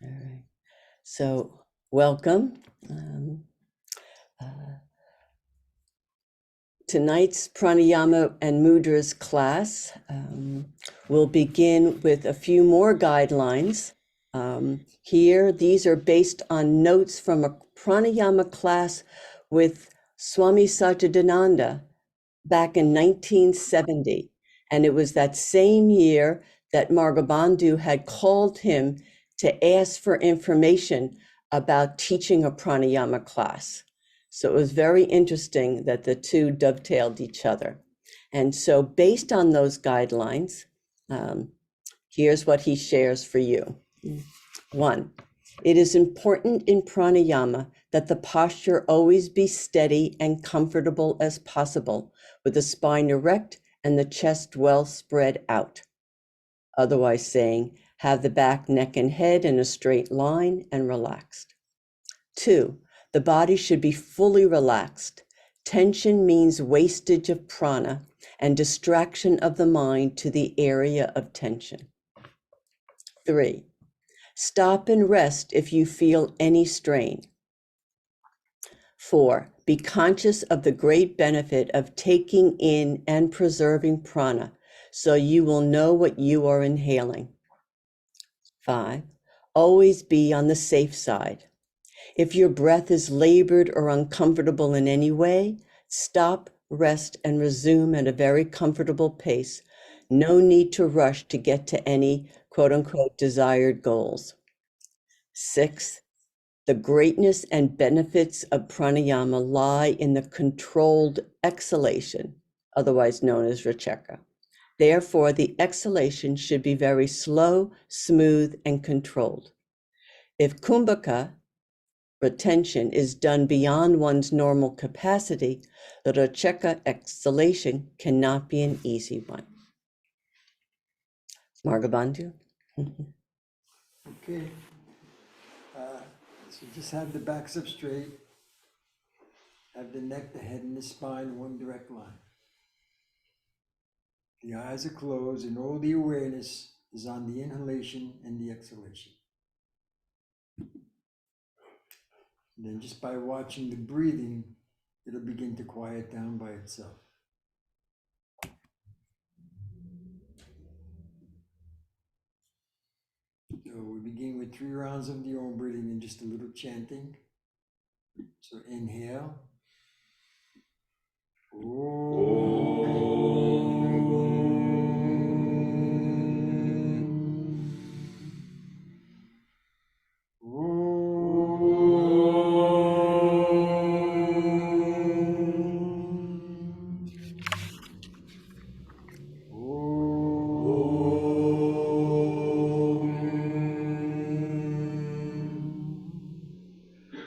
All right. So, welcome. Tonight's Pranayama and Mudras class will begin with a few more guidelines. Here, these are based on notes from a Pranayama class with Swami Satchidananda back in 1970. And it was that same year that Margabandhu had called him to ask for information about teaching a pranayama class. So it was very interesting that the two dovetailed each other. And so based on those guidelines, here's what he shares for you. 1, it is important in pranayama that the posture always be steady and comfortable as possible, with the spine erect and the chest well spread out. Otherwise saying, have the back, neck, and head in a straight line and relaxed. 2, the body should be fully relaxed. Tension means wastage of prana and distraction of the mind to the area of tension. 3, stop and rest if you feel any strain. 4, be conscious of the great benefit of taking in and preserving prana, so you will know what you are inhaling. 5, always be on the safe side. If your breath is labored or uncomfortable in any way, stop, rest, and resume at a very comfortable pace. No need to rush to get to any quote-unquote desired goals. 6, the greatness and benefits of pranayama lie in the controlled exhalation, otherwise known as racheka. Therefore, the exhalation should be very slow, smooth, and controlled. If kumbhaka, retention, is done beyond one's normal capacity, the racheka exhalation cannot be an easy one. Margabandhu? Okay. So just have the backs up straight. Have the neck, the head, and the spine in one direct line. The eyes are closed and all the awareness is on the inhalation and the exhalation. And then just by watching the breathing, it'll begin to quiet down by itself. So we begin with 3 rounds of the Om breathing and just a little chanting. So inhale.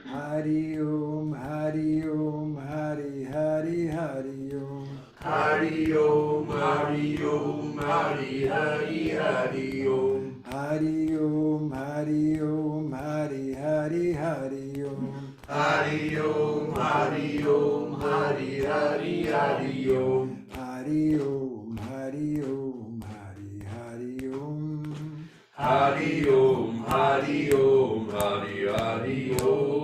Hari Om, Hari Om, Hari Hari Hari Om. Hari Om, Hari Om, Hari Hari Hari Om. Hari Om, Hari Om, Hari Hari Hari Om. Hari Om, Hari Om, Hari Hari Hari Om. Hari Om, Hari Om, Hari Hari Om. Hari Om, Hari Om, Hari Hari Om.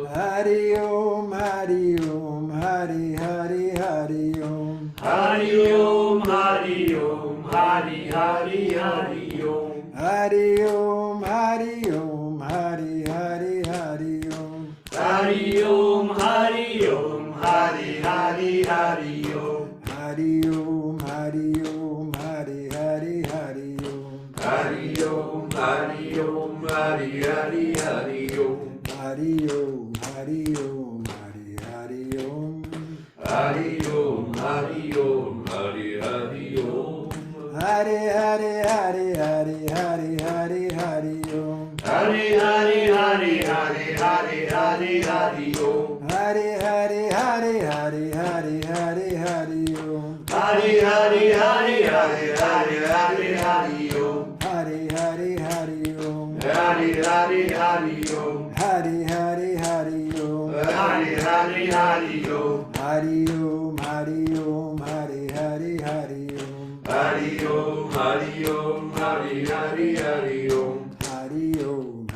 Hari Om, Hari Om, Hari Hari Hari Om. Hari Om, Hari Om, Hari Hari Hari Om. Hari Om, Hari Om, Hari Hari Hari Om. Hari Om, Hari Om, Hari Hari Hari Om. Hari Om, Hari Om, Hari Hari Hari Om. Hari Om, Hari Om, Hari Hari Hari Om. Hari Om, Hari Om, Hari Hari Om. Hari Om, Hari Om, Hari Hari Om. Hari Hari Hari Hari Hari Hari Hari Om. Hari Hari Hari Hari Hari Hari Hari Om. Hari Hari Hari Hari Hari Hari Hari Om. Hari Hari Hari Hari Hari Hari Hari Om. Hari Hari Hari Om. Hari Hari Hari Om. Hari Hari Hari Om. Hari Hari Hari Om. Hari Om, Hari Om, Hari Hari Hari Om. Hari Om, Hari Om, Hari Hari Hari Om. Hari Om,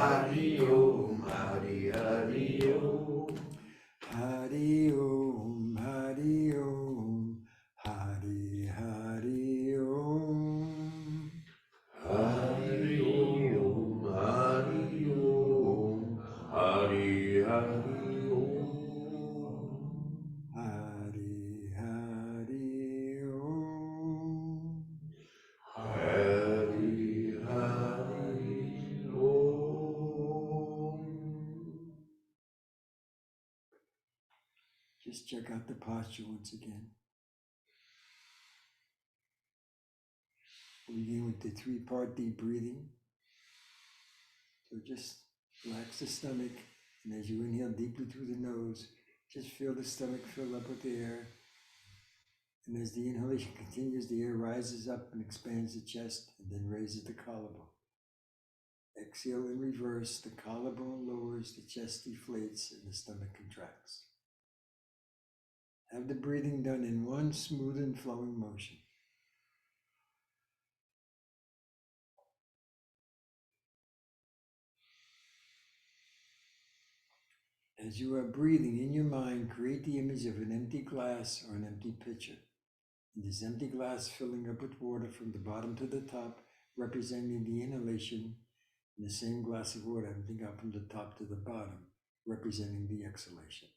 Hari Om, Hari Hari Om. Hari Om, Hari Om, Hari Hari Om. Hari Om, Hari Om, Hari Hari Om. Hari Hari Om. Hari Hari Om. Just check out the posture once again. We begin with the three-part deep breathing. So just relax the stomach, and as you inhale deeply through the nose, just feel the stomach fill up with air. And as the inhalation continues, the air rises up and expands the chest and then raises the collarbone. Exhale in reverse, the collarbone lowers, the chest deflates, and the stomach contracts. Have the breathing done in one smooth and flowing motion. As you are breathing in your mind, create the image of an empty glass or an empty pitcher. And this empty glass filling up with water from the bottom to the top, representing the inhalation, and the same glass of water emptying up from the top to the bottom, representing the exhalation.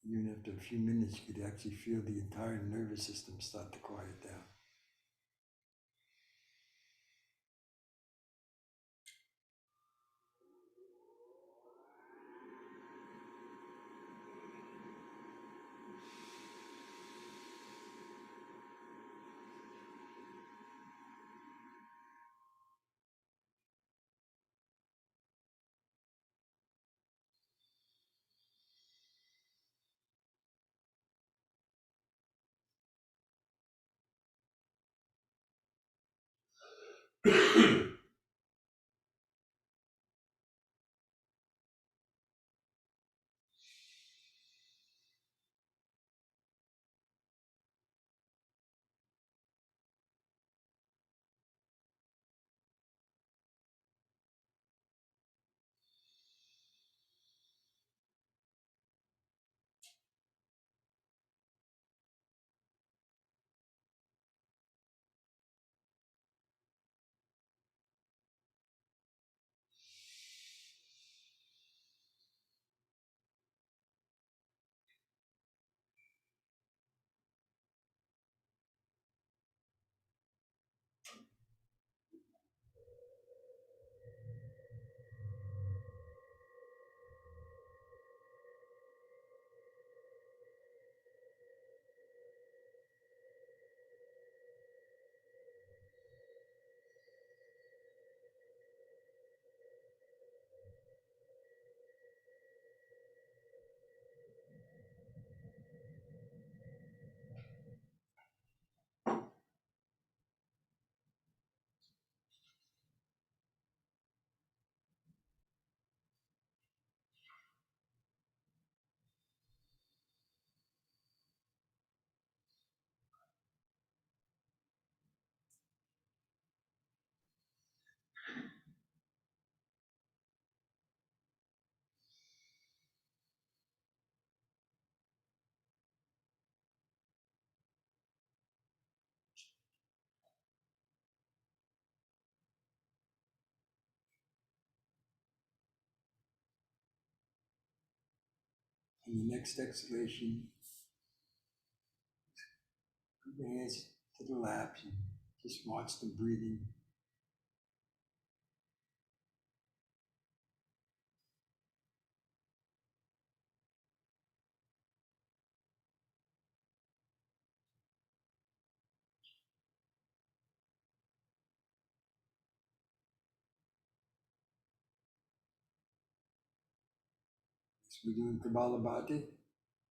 Even after a few minutes, you could actually feel the entire nervous system start to quiet down. And the next exhalation, put your hands to the laps and just watch the breathing. As we're doing Kapalabhati,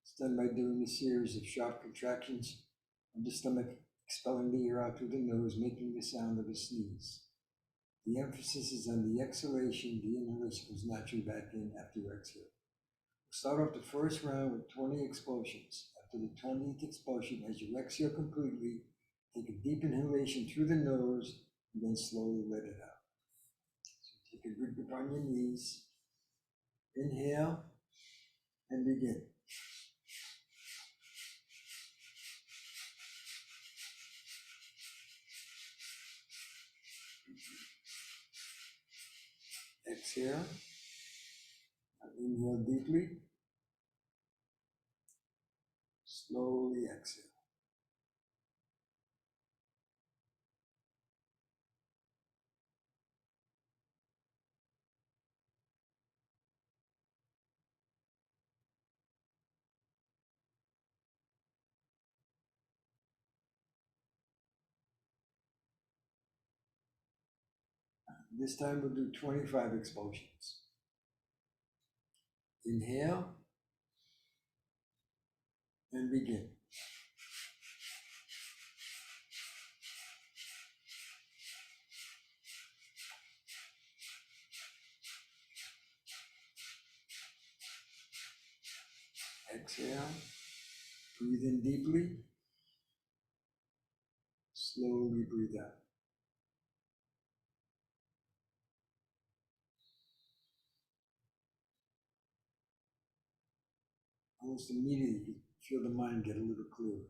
it's done by doing a series of sharp contractions of the stomach, expelling the air out through the nose, making the sound of a sneeze. The emphasis is on the exhalation. The inhalation goes naturally back in after you exhale. We'll start off the first round with 20 expulsions. After the 20th expulsion, as you exhale completely, take a deep inhalation through the nose and then slowly let it out. So take a good grip on your knees. Inhale and begin. Exhale. Inhale deeply. Slowly exhale. This time we'll do 25 expulsions. Inhale and begin. Exhale. Breathe in deeply. Slowly breathe out. Almost immediately you feel the mind get a little clearer.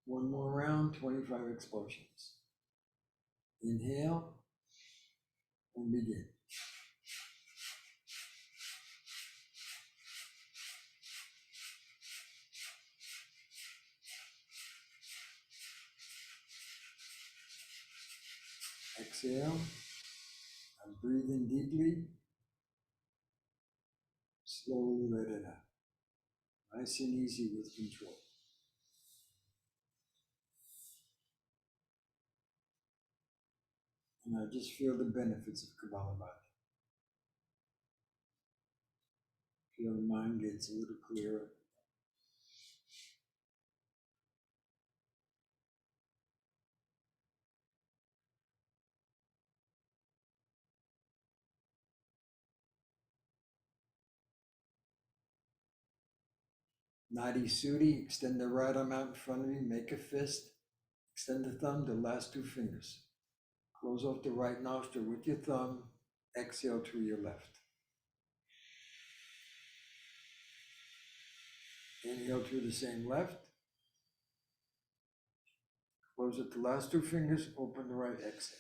One more round, 25 expulsions. Inhale and begin. Exhale and breathe in deeply. Slowly let it out. Nice and easy with control. And I just feel the benefits of Kapalabhati. Feel the mind gets a little clearer. Nadi Suddhi, extend the right arm out in front of you, make a fist, extend the thumb, the last two fingers. Close off the right nostril with your thumb, exhale through your left. Inhale through the same left. Close with the last two fingers, open the right, exhale.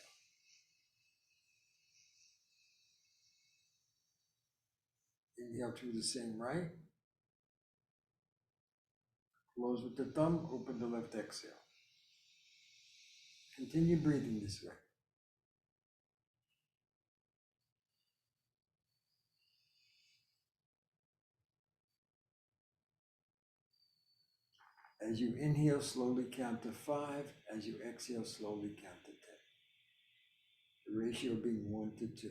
Inhale through the same right. Close with the thumb, open the left, exhale. Continue breathing this way. As you inhale, slowly count to 5. As you exhale, slowly count to 10. The ratio being 1 to 2.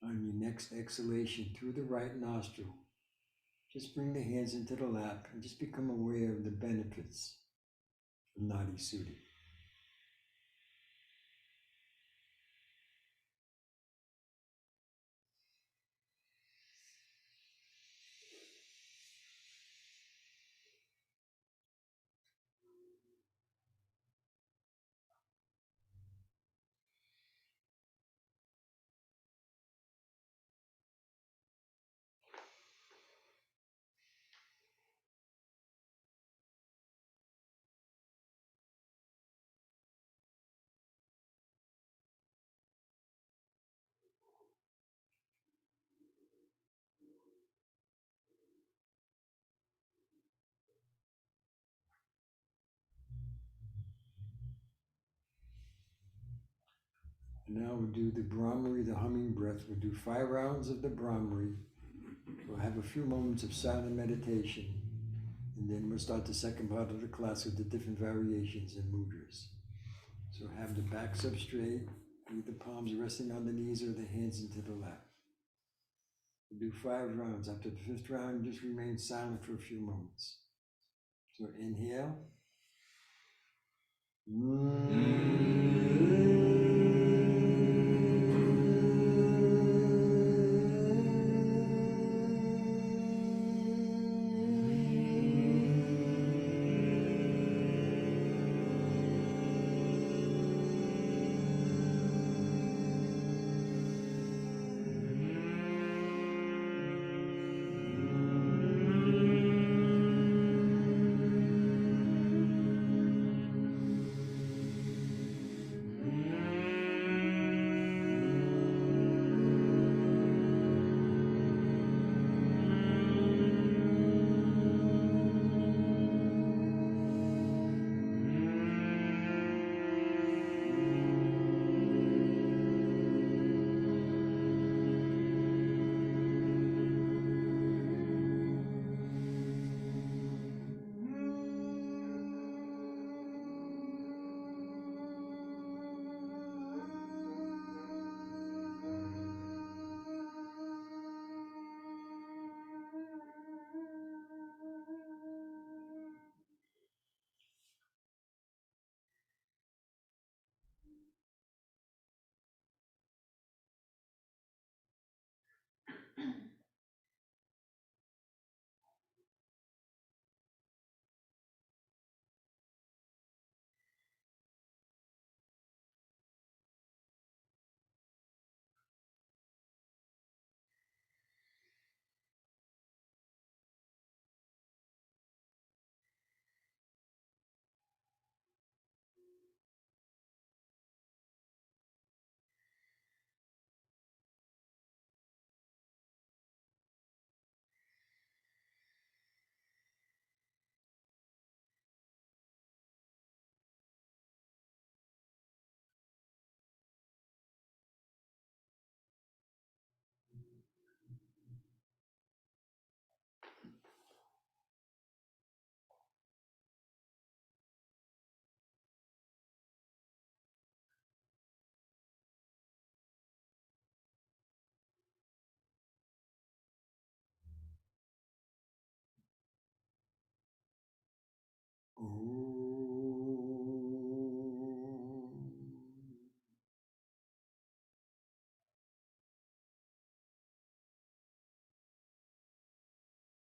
On your next exhalation through the right nostril, just bring the hands into the lap and just become aware of the benefits of Nadi Suddhi. And now we'll do the Brahmari, the humming breath. We'll do 5 rounds of the Brahmari. We'll have a few moments of silent meditation. And then we'll start the second part of the class with the different variations and mudras. So have the backs up straight, with the palms resting on the knees or the hands into the lap. We'll do 5 rounds. After the 5th round, just remain silent for a few moments. So inhale.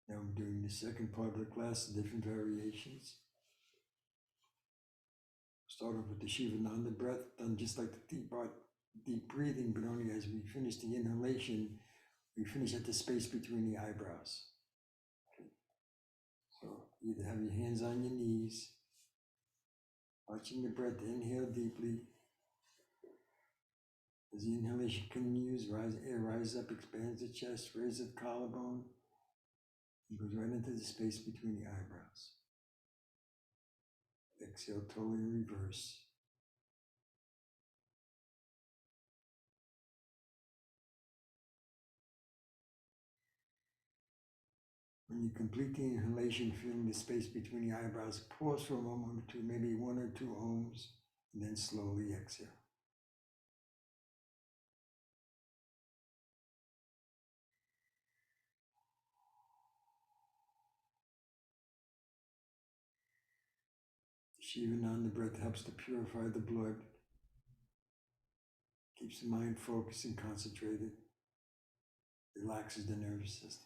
Now I'm doing the second part of the class, the different variations. Start off with the Shivananda breath, done just like the deep breathing, but only as we finish the inhalation, we finish at the space between the eyebrows. Okay. So either have your hands on your knees, watching the breath, inhale deeply. As the inhalation continues, air rises up, expands the chest, raises the collarbone, and goes right into the space between the eyebrows. Exhale, totally reverse. When you complete the inhalation, feeling the space between the eyebrows, pause for a moment or two, maybe 1 or 2 ohms, and then slowly exhale. Shivananda breath helps to purify the blood, keeps the mind focused and concentrated, relaxes the nervous system.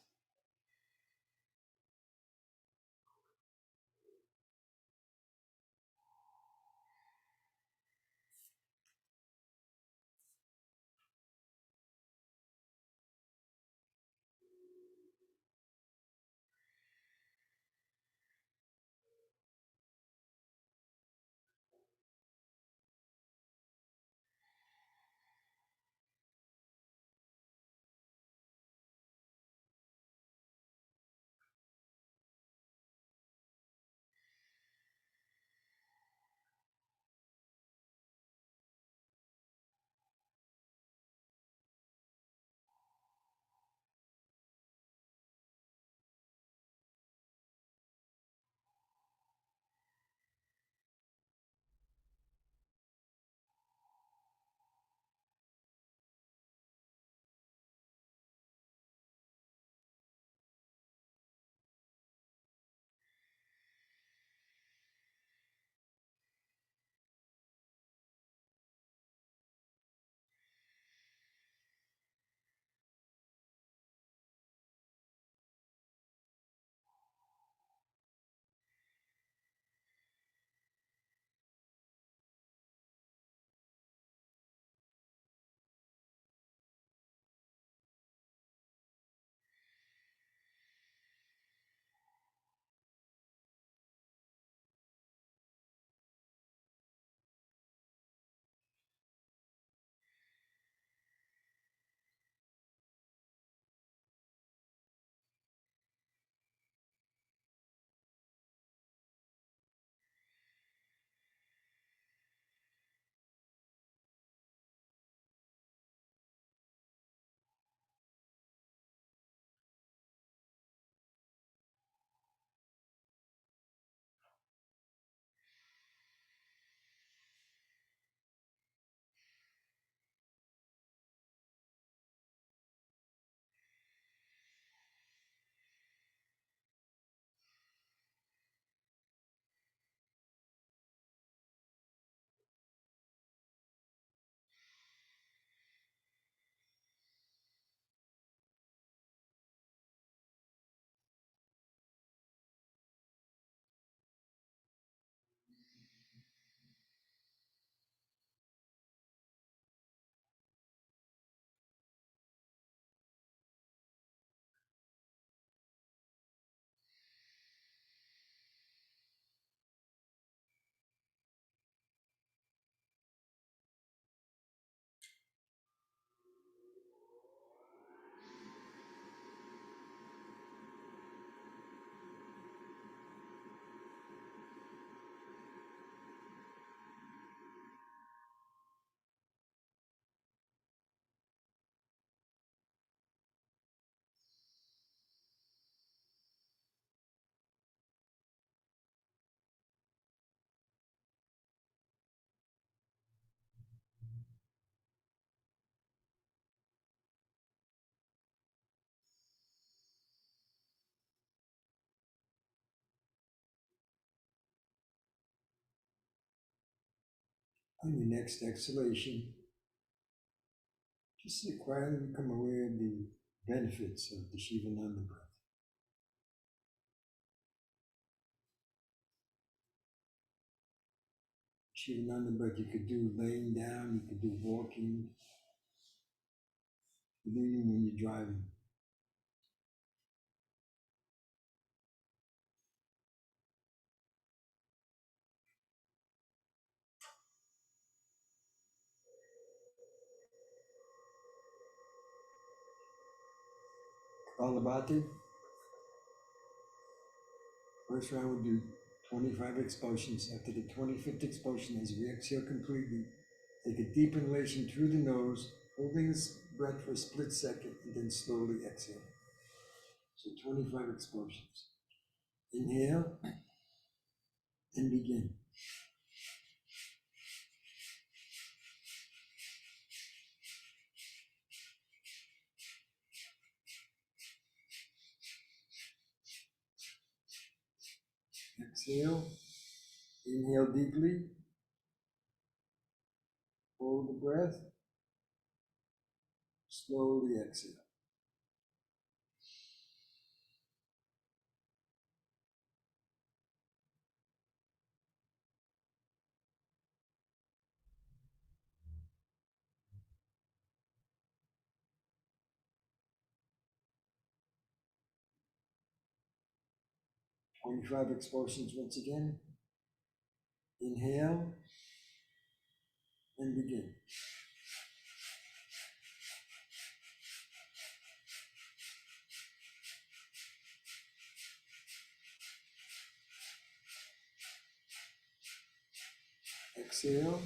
On your next exhalation, just quietly become aware of the benefits of the Shivananda breath. Shivananda breath you could do laying down, you could do walking, even when you're driving. Kapalabhati. First round we'll do 25 expulsions. After the 25th expulsion, as we exhale completely, take a deep inhalation through the nose, holding this breath for a split second, and then slowly exhale. So 25 expulsions. Inhale and begin. Exhale Inhale deeply. Hold the breath. Slowly exhale. Twenty-five expulsions once again. Inhale and begin. Exhale.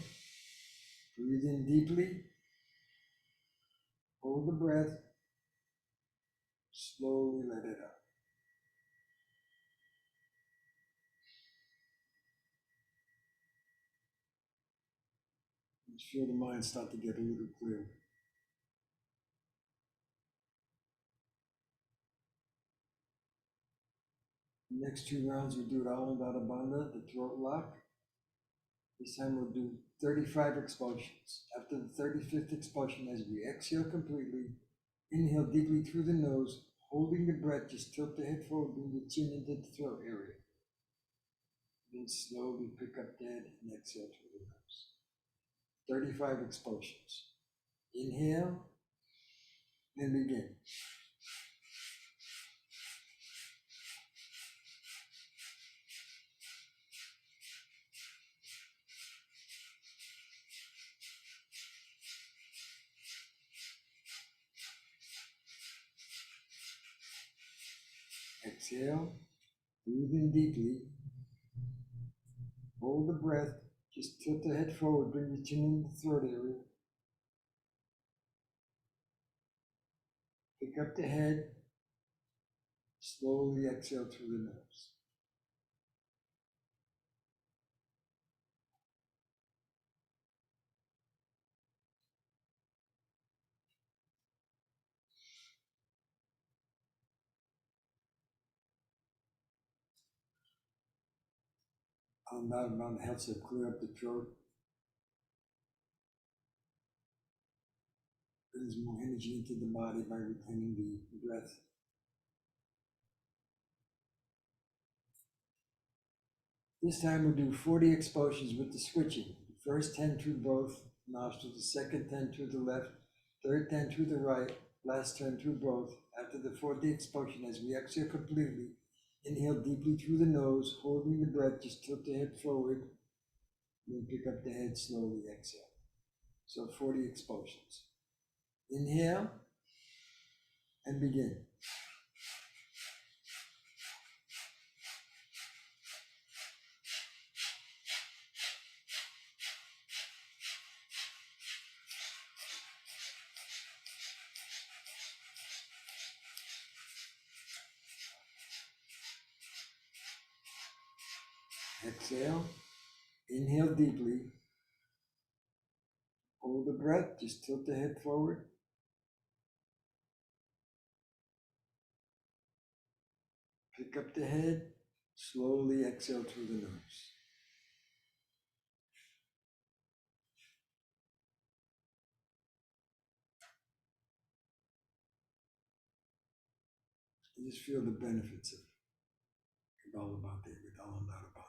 Breathe in deeply. Hold the breath. Slowly let it out. Just feel the mind start to get a little clearer. The next two rounds we do it all in Vada Bandha, the throat lock. This time we'll do 35 expulsions. After the 35th expulsion, as we exhale completely, inhale deeply through the nose, holding the breath, just tilt the head forward, bring the chin into the throat area. Then slowly pick up the head and exhale through the nose. 35 expulsions. Inhale and begin. Exhale, breathe in deeply, hold the breath, just tilt the head forward, bring the chin in the throat area. Pick up the head, slowly exhale through the nose. Margabandhu helps to clear up the throat, brings more energy into the body by reclaiming the breath. This time we'll do 40 expulsions with the switching. The first 10 through both nostrils, the second 10 through the left, third 10 through the right, last 10 through both. After the 40th expulsion, as we exhale completely, inhale deeply through the nose, holding the breath, just tilt the head forward, then pick up the head, slowly exhale. So 40 expulsions. Inhale and begin. Exhale, inhale deeply, hold the breath, just tilt the head forward. Pick up the head, slowly exhale through the nose. And just feel the benefits of Kabbalah-bhakti with Alamdara-bhakti.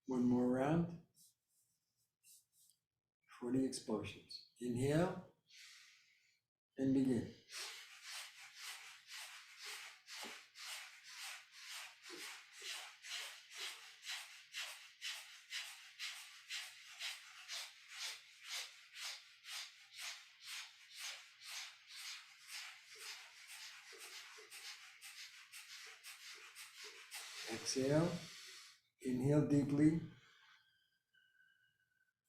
One more round. 40 expulsions. Inhale and begin. Exhale. Inhale deeply.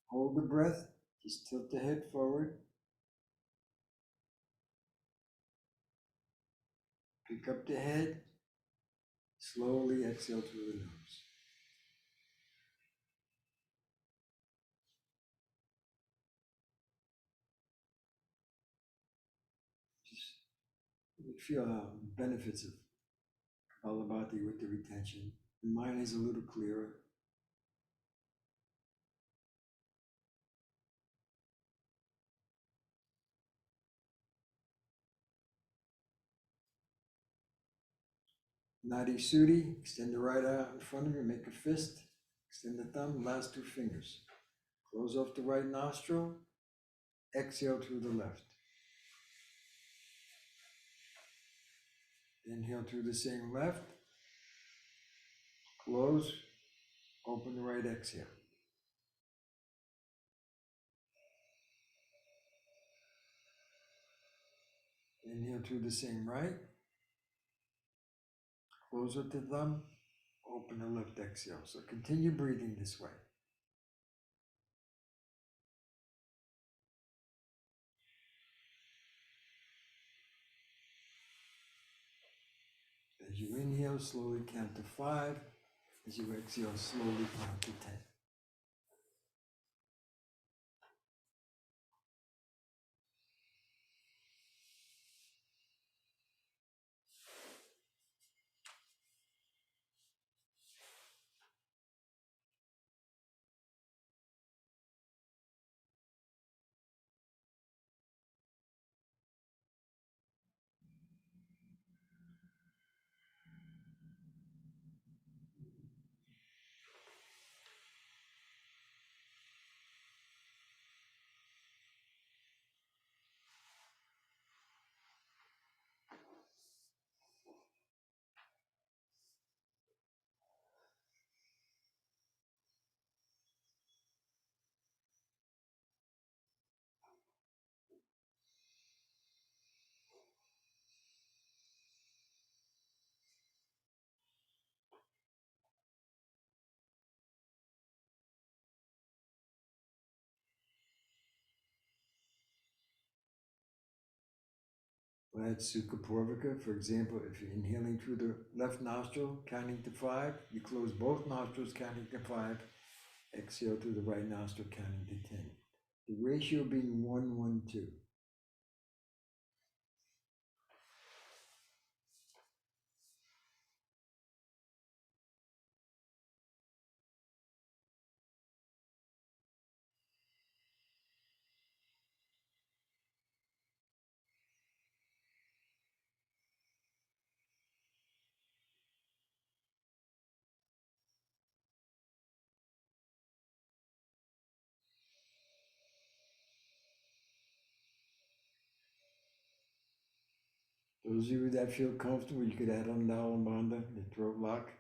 Hold the breath. Just tilt the head forward. Pick up the head. Slowly exhale through the nose. You feel benefits of Kapalabhati with the retention. The mind is a little clearer. Nadi Suddhi, extend the right arm in front of you, make a fist, extend the thumb, last two fingers. Close off the right nostril, exhale through the left. Inhale through the same left, close, open the right, exhale. Inhale through the same right, close with the thumb, open the left, exhale. So continue breathing this way. As you inhale, slowly count to 5. As you exhale, slowly count to 10. That's Sukha Purvaka. For example, if you're inhaling through the left nostril, counting to 5, you close both nostrils, counting to 5. Exhale through the right nostril, counting to 10. The ratio being 1, 1, 2. Those of you that feel comfortable, you could add on Dalambanda, the throat lock.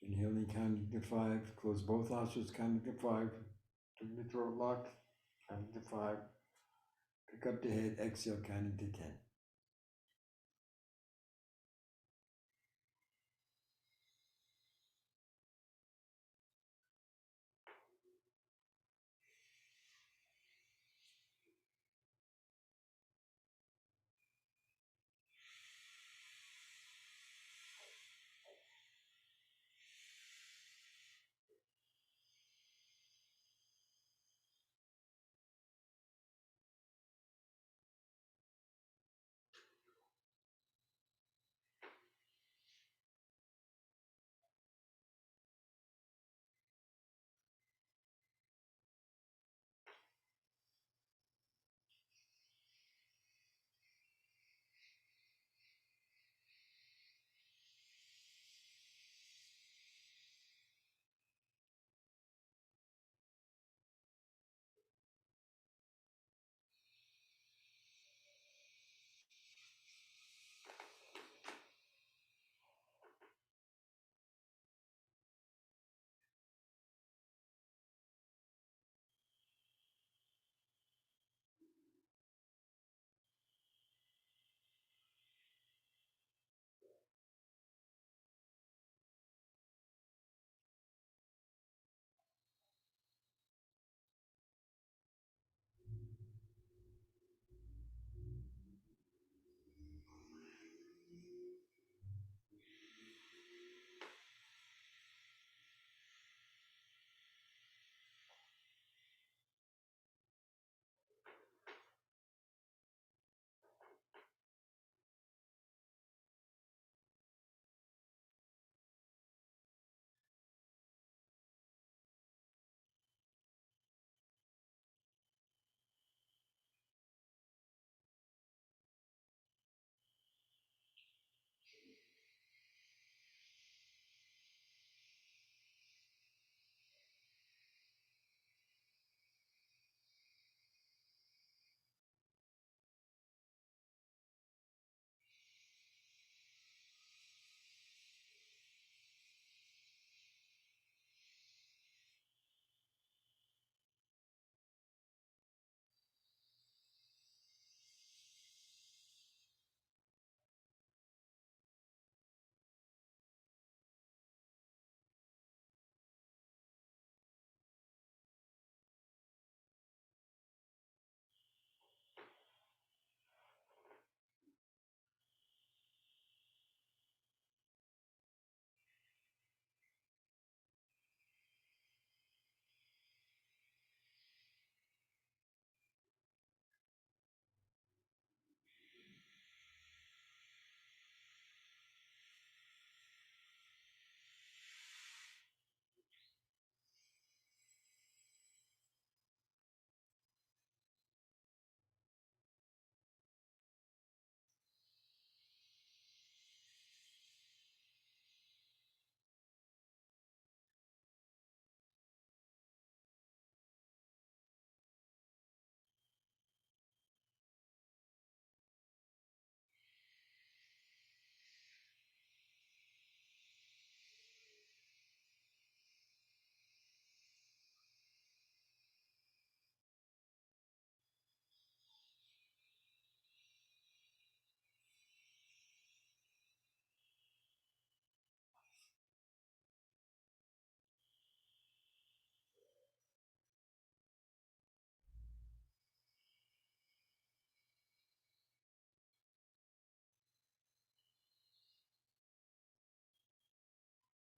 Inhaling, counting to 5. Close both nostrils, counting to 5. Doing the throat lock, counting to 5. Pick up the head, exhale, counting to 10.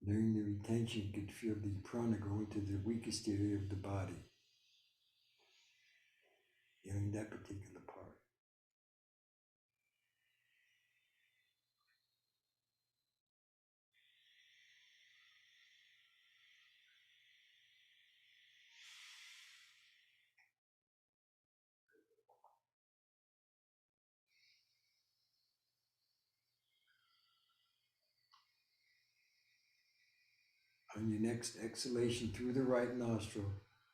During the retention, you could feel the prana go into the weakest area of the body, healing that particular part. On your next exhalation through the right nostril,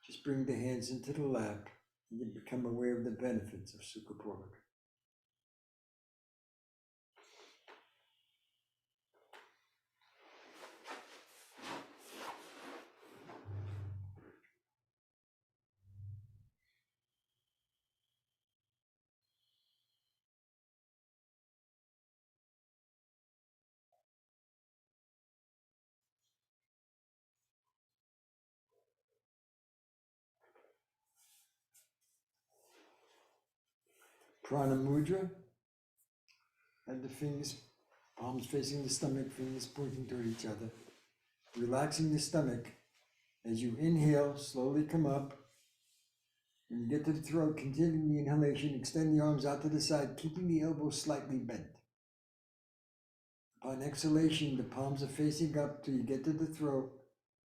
just bring the hands into the lap and you become aware of the benefits of Sukha Purvaka. Pranayama Mudra, and the fingers, palms facing the stomach, fingers pointing toward each other. Relaxing the stomach. As you inhale, slowly come up. When you get to the throat, continue the inhalation, extend the arms out to the side, keeping the elbows slightly bent. Upon exhalation, the palms are facing up till you get to the throat.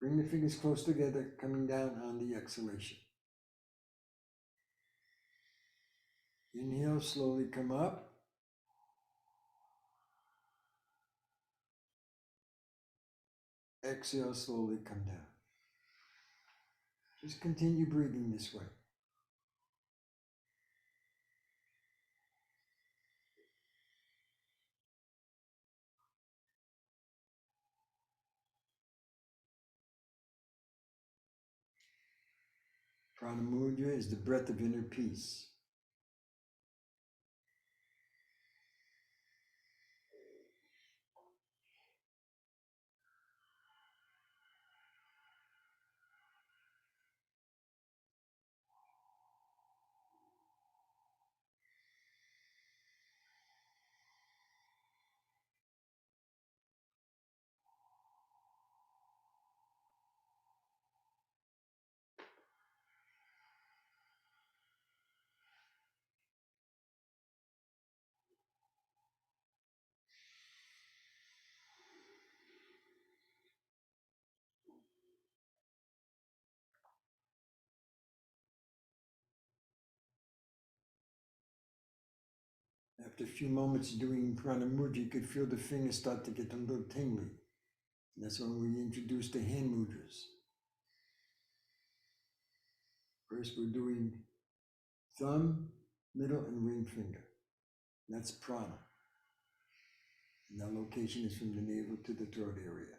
Bring the fingers close together, coming down on the exhalation. Inhale, slowly come up. Exhale, slowly come down. Just continue breathing this way. Pranayama Mudra is the breath of inner peace. After a few moments doing Pranayama Mudra, you could feel the fingers start to get a little tingly. And that's when we introduce the hand mudras. First, we're doing thumb, middle, and ring finger. And that's prana. And that location is from the navel to the throat area.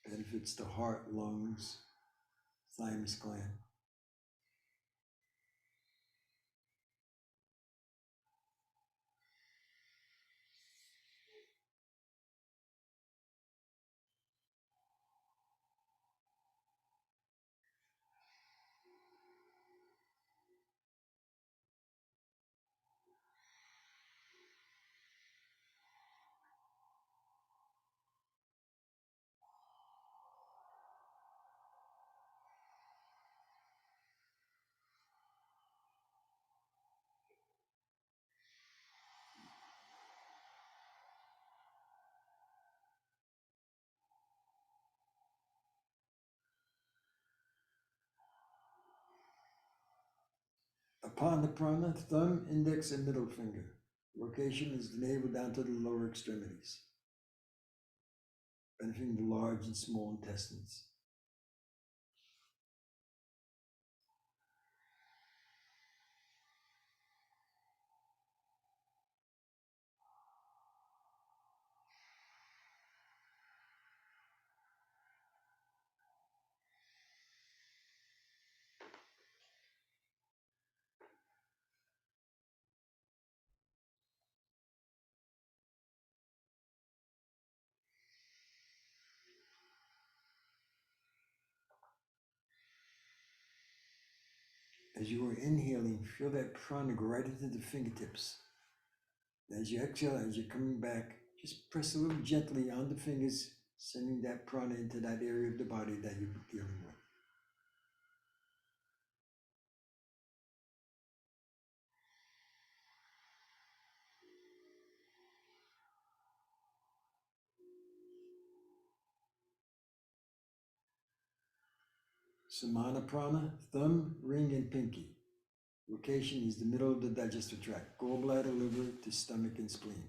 Benefits the heart, lungs, thymus gland. Upon the prana, thumb, index, and middle finger. Location is the navel down to the lower extremities, benefiting the large and small intestines. As you are inhaling, feel that prana go right into the fingertips. As you exhale, as you're coming back, Just press a little gently on the fingers, sending that prana into that area of the body that you're dealing with. Samana prana, thumb, ring, and pinky. Location is the middle of the digestive tract, gallbladder, liver to stomach and spleen.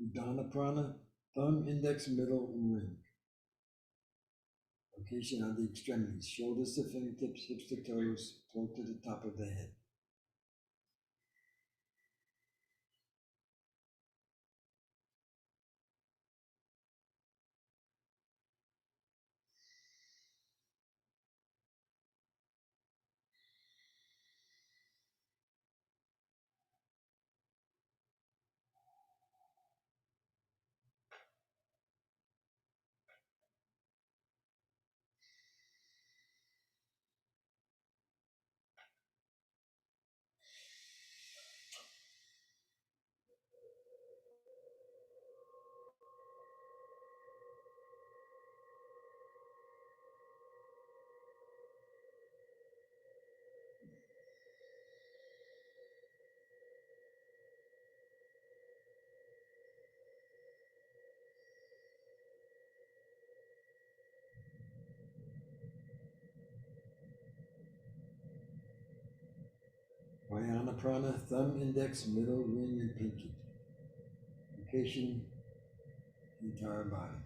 Udana prana, thumb, index, middle, and ring. Location on the extremities, shoulders to fingertips, hips to toes, throat to the top of the head. Vayana prana, thumb, index, middle, ring, and pinky. Location, the entire body.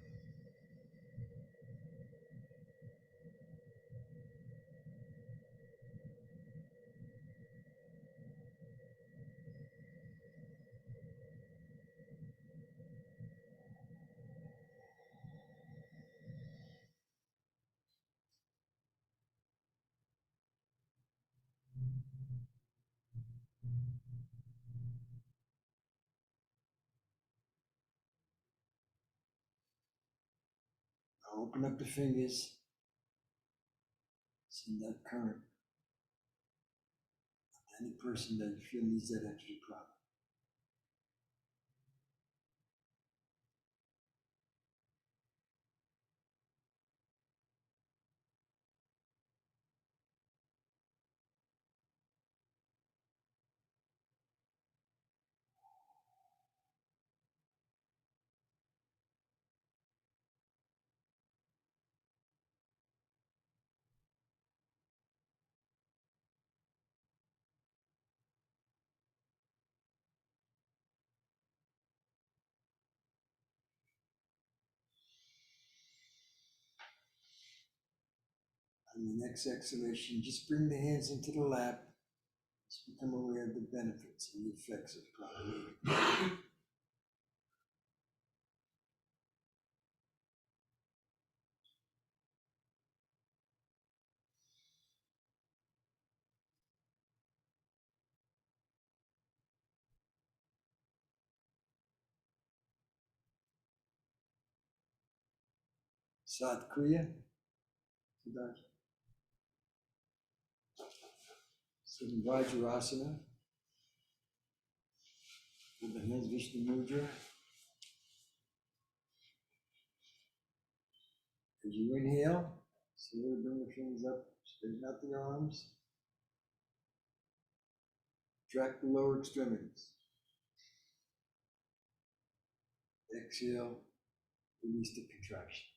Now open up the fingers, send that current to any person that you feel needs that extra prana. On the next exhalation, just bring the hands into the lap. Just become aware of the benefits and the effects of prana. Sat Kriya, sitting Vajrasana, with the hands Vishnu Mudra. As you inhale, slowly bring the fingers up, straighten out the arms. Track the lower extremities. Exhale, release the contraction.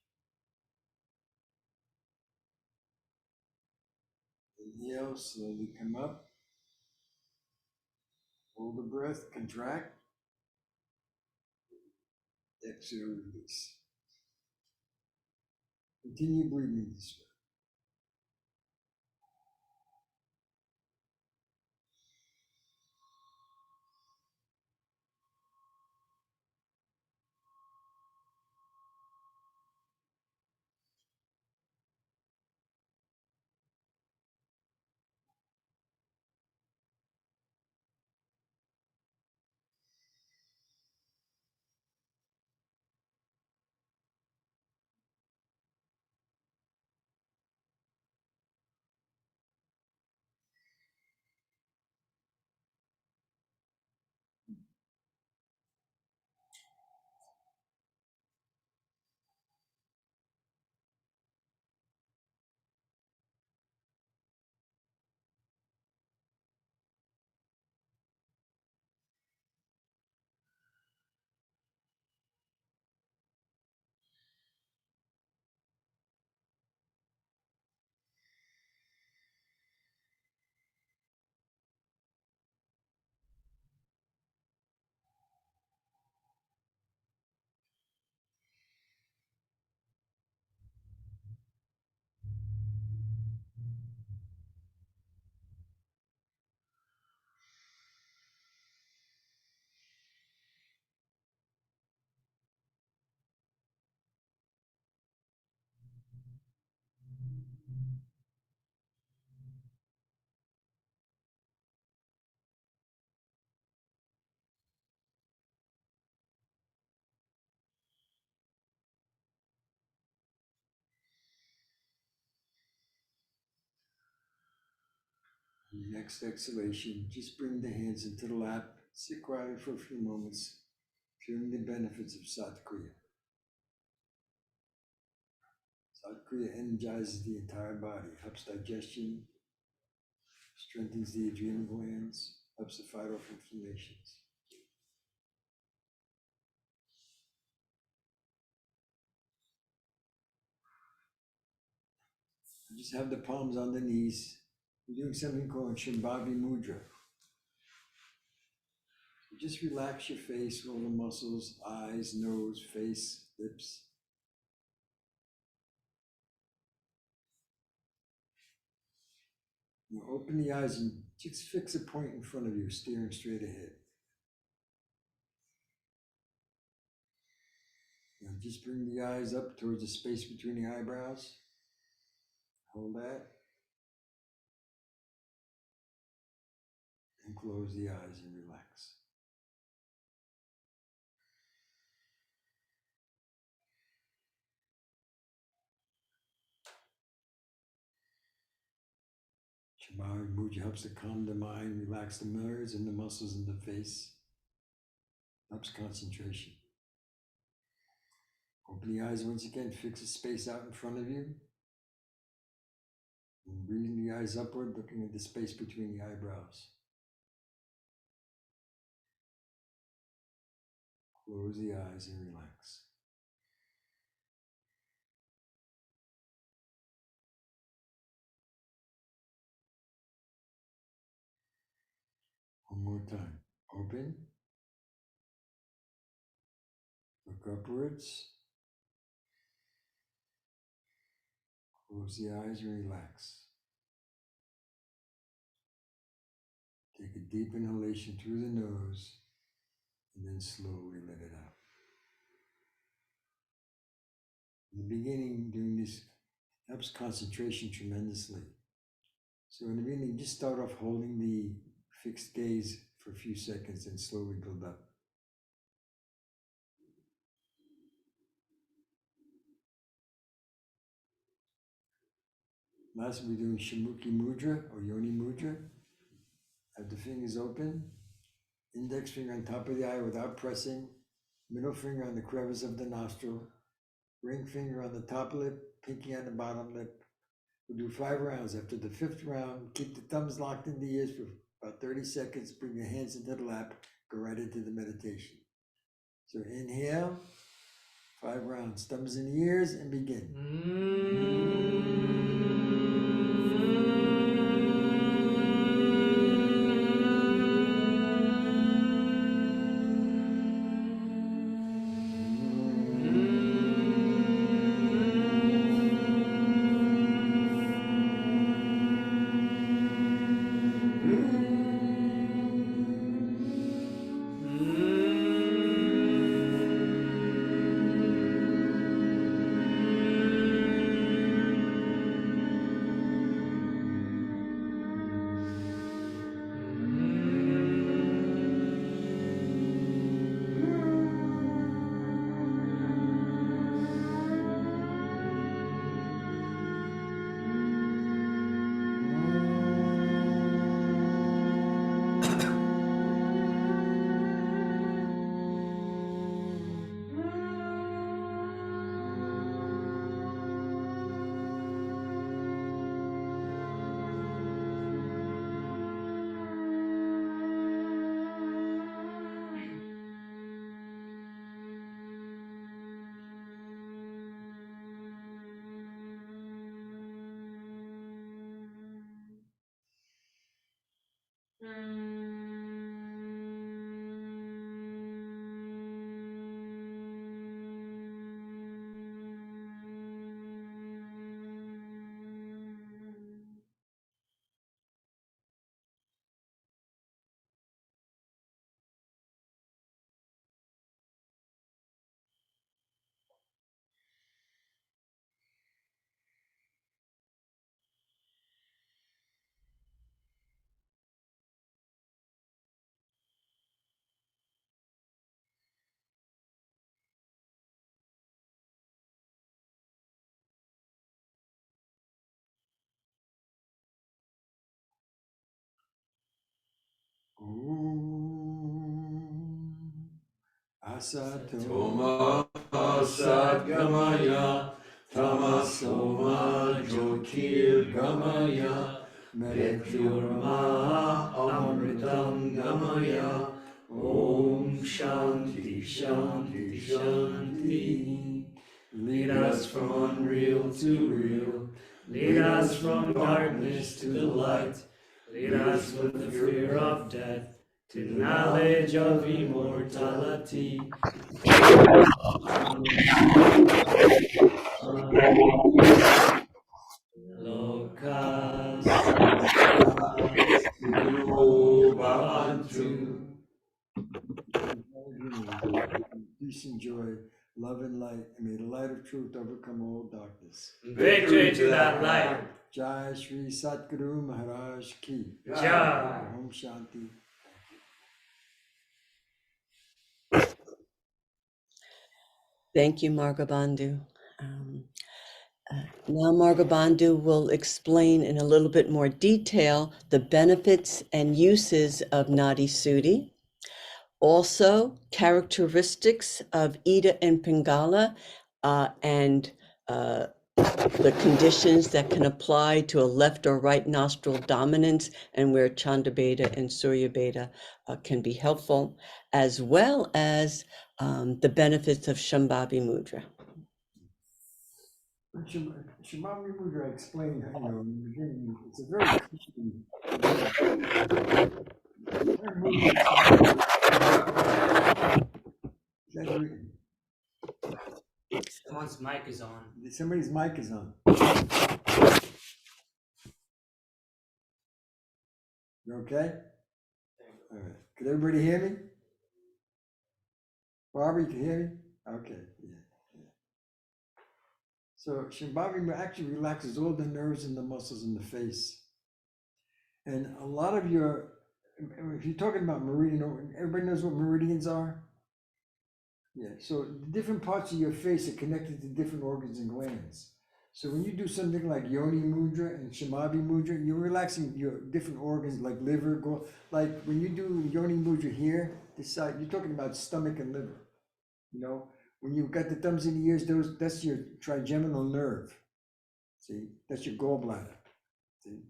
Inhale, slowly come up. Hold the breath, contract. Exhale, release. Continue breathing this way. Next exhalation, just bring the hands into the lap, sit quietly for a few moments, feeling the benefits of Satkriya. Satkriya energizes the entire body, helps digestion, strengthens the adrenal glands, helps to fight off inflammations. Just have the palms on the knees. We're doing something called Shambavi Mudra. Just relax your face, all the muscles, eyes, nose, face, lips. Now open the eyes and just fix a point in front of you, staring straight ahead. Now just bring the eyes up towards the space between the eyebrows. Hold that. And close the eyes and relax. Shambavi Mudra helps to calm the mind, relax the nerves and the muscles in the face. Helps concentration. Open the eyes once again, fix a space out in front of you. And breathing the eyes upward, looking at the space between the eyebrows. Close the eyes and relax. One more time. Open. Look upwards. Close the eyes and relax. Take a deep inhalation through the nose and then slowly let it out. In the beginning, doing this helps concentration tremendously. So in the beginning, just start off holding the fixed gaze for a few seconds and slowly build up. Last, we're doing Shamukhi Mudra or Yoni Mudra. Have the fingers open, index finger on top of the eye without pressing, middle finger on the crevice of the nostril, ring finger on the top lip, pinky on the bottom lip. We'll do 5 rounds. After the 5th round, keep the thumbs locked in the ears for about 30 seconds, bring your hands into the lap, go right into the meditation. So inhale, 5 rounds, thumbs in the ears, and begin. Asato Toma Sadgamaya Tamasoma Jyotirgamaya Mrityurma Amritam Gamaya Om Shanti Shanti Shanti. Lead us from unreal to real. Lead us from darkness to the light. Lead us with the fear of death to the knowledge of immortality. Lokas Sukhino Bhavantu. Peace and joy, love and light, and may the light of truth overcome all darkness. Victory to that light. Jai Shri Satguru Maharaj Ki. Jai. Om Shanti. Thank you, Margabandhu. Now Margabandhu will explain in a little bit more detail the benefits and uses of Nadi Suddhi. Also, characteristics of Ida and Pingala and the conditions that can apply to a left or right nostril dominance and where Chanda Bheda and Surya Bheda can be helpful, as well as the benefits of Shambavi Mudra. Shambavi Mudra explained, in the beginning, it's a very Someone's mic is on. Somebody's mic is on. You okay? All right. Could everybody hear me? Barbara, you can hear me? Okay. Yeah. So Shambhavi actually relaxes all the nerves and the muscles in the face. And a lot of your, if you're talking about meridian, everybody knows what meridians are? Yeah, so the different parts of your face are connected to different organs and glands. So when you do something like Yoni Mudra and Shambhavi Mudra, you're relaxing your different organs like liver, like when you do Yoni Mudra here, this side, you're talking about stomach and liver. You know, when you've got the thumbs in the ears, that's your trigeminal nerve. See, that's your gallbladder. See,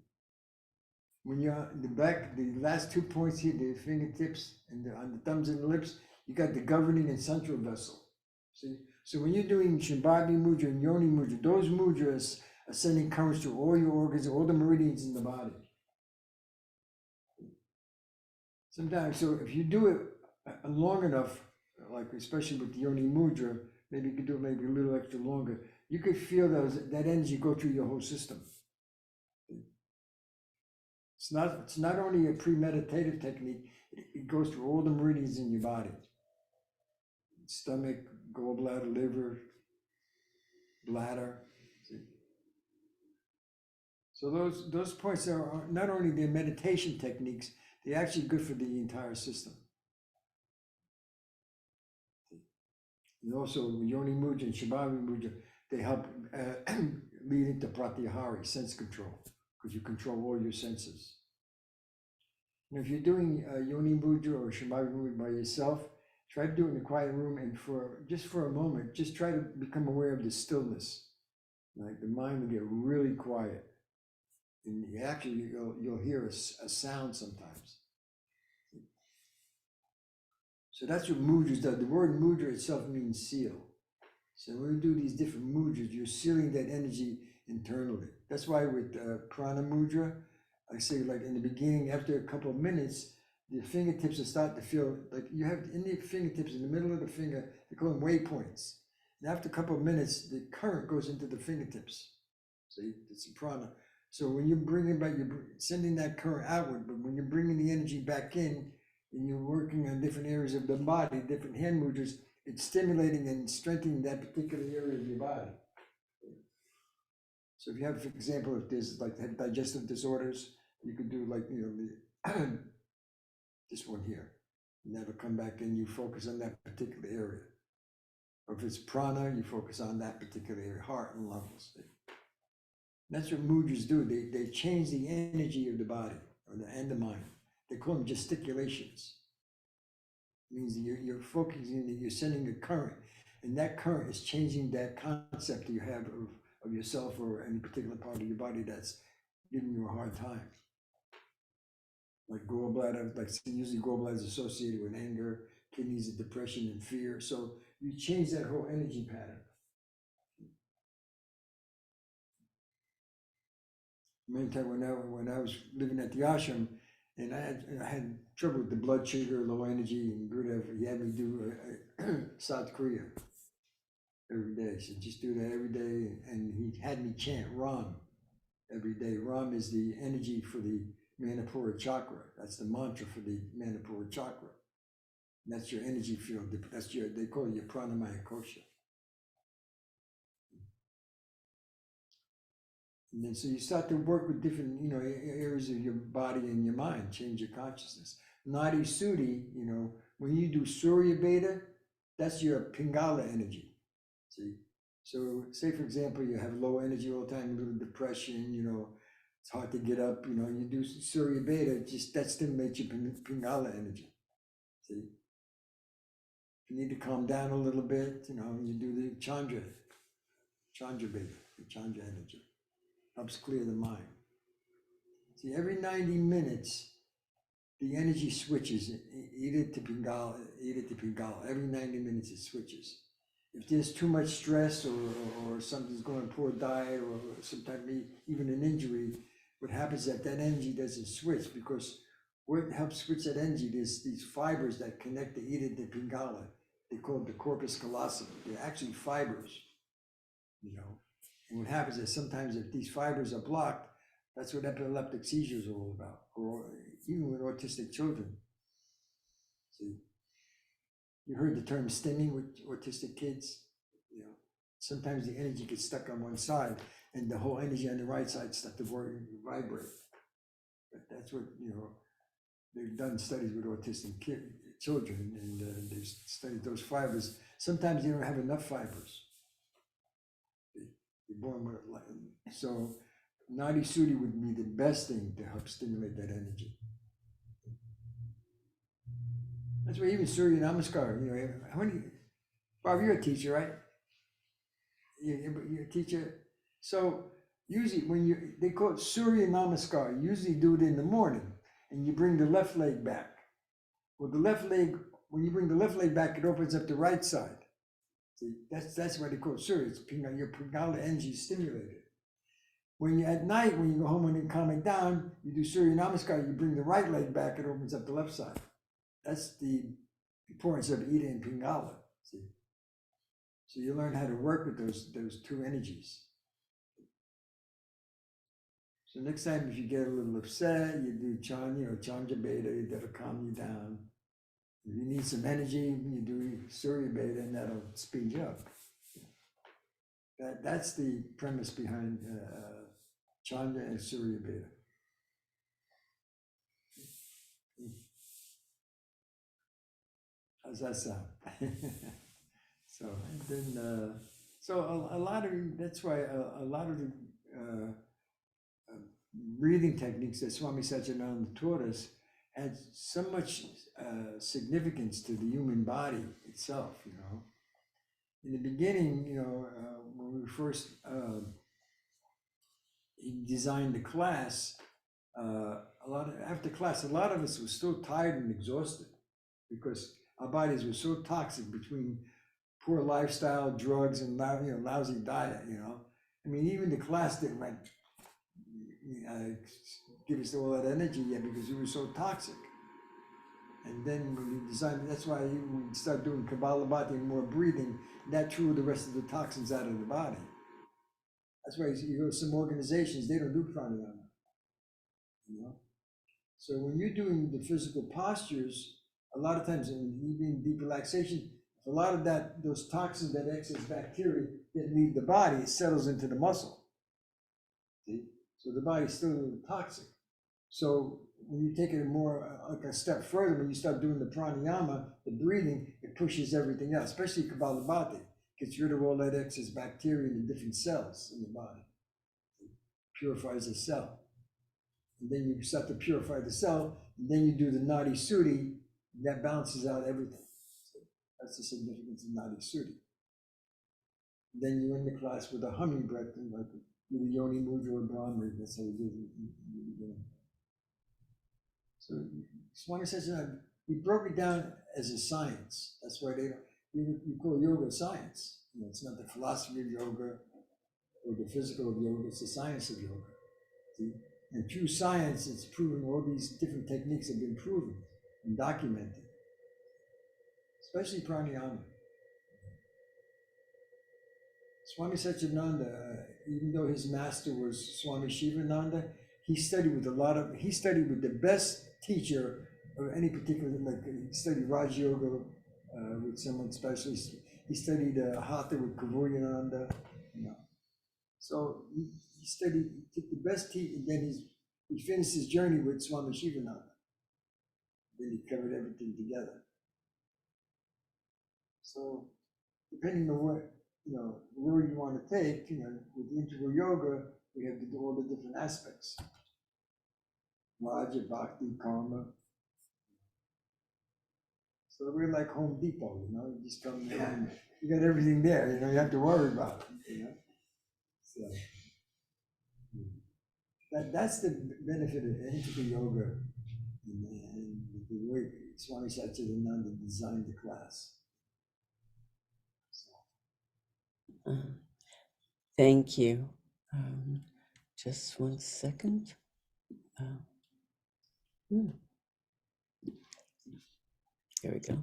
when you're in the back, the last 2 points here, the fingertips and on the thumbs and the lips, you got the governing and central vessel. See, so when you're doing Shambhavi Mudra and Yoni Mudra, those mudras are sending currents to all your organs, all the meridians in the body. Sometimes, so if you do it long enough, like especially with the Yoni Mudra, maybe you could do it maybe a little extra longer, you could feel that energy go through your whole system. It's not only a premeditative technique, it goes through all the meridians in your body. Stomach, gallbladder, liver, bladder. See? So those points are not only their meditation techniques, they're actually good for the entire system. And also Yoni Mudra and Shambhavi Mudra, they help lead into Pratyahara, sense control, because you control all your senses. And if you're doing Yoni Mudra or Shambavi Mudra by yourself, try to do it in a quiet room, and just for a moment, just try to become aware of the stillness. Like the mind will get really quiet, and actually you'll hear a sound sometimes. So that's what mudras does. The word mudra itself means seal. So when we do these different mudras, you're sealing that energy internally. That's why with Prana Mudra, I say like in the beginning, after a couple of minutes, the fingertips will start to feel like you have in the fingertips, in the middle of the finger, they call them waypoints. And after a couple of minutes, the current goes into the fingertips. See, it's a prana. So when you're bringing back, you're sending that current outward, but when you're bringing the energy back in, and you're working on different areas of the body, different hand mudras, it's stimulating and strengthening that particular area of your body. So if you have, for example, if there's like digestive disorders, you could do like, this one here, and that'll come back and you focus on that particular area. Or if it's prana, you focus on that particular area, heart and lungs. That's what mudras do. They change the energy of the body and the mind. They call them gesticulations. means that you're focusing, that you're sending a current, and that current is changing that concept that you have of yourself or any particular part of your body that's giving you a hard time. Like gallbladder, like usually gallbladder is associated with anger, kidneys are depression and fear. So you change that whole energy pattern. Many times when I was living at the ashram, and I had trouble with the blood sugar, low energy, and Gurudev, he had me do South Korea every day. So just do that every day, and he had me chant Ram every day. Ram is the energy for the Manipura chakra. That's the mantra for the Manipura chakra. And that's your energy field. That's your, they call it your pranamaya kosha. And then so you start to work with different, areas of your body and your mind, change your consciousness. Nadi Suddhi, when you do Surya Bheda, that's your Pingala energy. See? So say for example, you have low energy all the time, a little depression, it's hard to get up, you do Surya Bheda, just that stimulates your Pingala energy. See? If you need to calm down a little bit, you do the Chandra Bheda, the Chandra energy. Helps clear the mind. See, every 90 minutes, the energy switches, either to Pingala. Every 90 minutes it switches. If there's too much stress or something's going on, poor diet, or sometimes even an injury, what happens is that energy doesn't switch, because what helps switch that energy, there's these fibers that connect the Ida to Pingala. They're called the corpus callosum. They're actually fibers, And what happens is sometimes if these fibers are blocked, that's what epileptic seizures are all about, or even with autistic children. See, you heard the term stimming with autistic kids. Sometimes the energy gets stuck on one side, and the whole energy on the right side starts to vibrate. But that's what they've done studies with autistic children, and they've studied those fibers. Sometimes they don't have enough fibers. You're born with it. So Nadi Suddhi would be the best thing to help stimulate that energy. That's why even Surya Namaskar, how many, Bob, you're a teacher, right? You're a teacher. So usually they call it Surya Namaskar, usually do it in the morning, and you bring the left leg back. Well, when you bring the left leg back, it opens up the right side. See, that's why they call it Surya. It's your Pingala energy stimulated. When at night, when you go home and you're calming down, you do Surya Namaskar, you bring the right leg back, it opens up the left side. That's the importance of Ida and Pingala. See? So you learn how to work with those two energies. So next time if you get a little upset, you do Chandra Bheda, that'll calm you down. If you need some energy, you do Surya Bheda, and that'll speed you up. That's the premise behind Chandra and Surya Bheda. How's that sound? So and then a lot of, that's why a lot of the breathing techniques that Swami Satchidananda taught us had so much significance to the human body itself. In the beginning, when we first he designed the class, after class, a lot of us were so tired and exhausted because our bodies were so toxic between poor lifestyle, drugs, and lousy diet. I mean, even the class didn't give us all that energy yet because we were so toxic. And then when you designed, that's why we start doing Kapalabhati and more breathing, that drew the rest of the toxins out of the body. That's why you go to some organizations, they don't do pranayama. So when you're doing the physical postures, a lot of times in even deep relaxation, a lot of those toxins, that excess bacteria that leave the body, it settles into the muscle. See? So the body's still a little toxic. So when you take it more like a step further, when you start doing the pranayama, the breathing, it pushes everything out, especially Kapalabhati. Gets rid of all that excess bacteria in the different cells in the body. It purifies the cell. And then you start to purify the cell, and then you do the Nadi Suddhi, That balances out everything. So that's the significance of Nadi Suddhi. Then you end the class with a humming breath, and like with a Yoni Mudra or Brahma. That's how we did it in the beginning. So Swami Satchidananda, he broke it down as a science. That's why you call yoga science. You know, it's not the philosophy of yoga or the physical of yoga, it's the science of yoga. See? And through science, it's proven all these different techniques have been proven and documented, especially pranayama. Swami Satchidananda, even though his master was Swami Shivananda, he studied with the best teacher of any particular, like he studied Raj Yoga with someone special. He studied Hatha with Kavuryananda, you know. So he took the best teacher, and then he finished his journey with Swami Shivananda. Then he covered everything together. So depending on what, you know, where you want to take, you know, with integral yoga, we have to do all the different aspects. Raja, Bhakti, Karma. So we're like Home Depot, you know, you just come there and you got everything there, you know, you have to worry about it, you know. So that's the benefit of integral yoga and the way Swami Satchidananda designed the class. Thank you. Just 1 second. Here we go.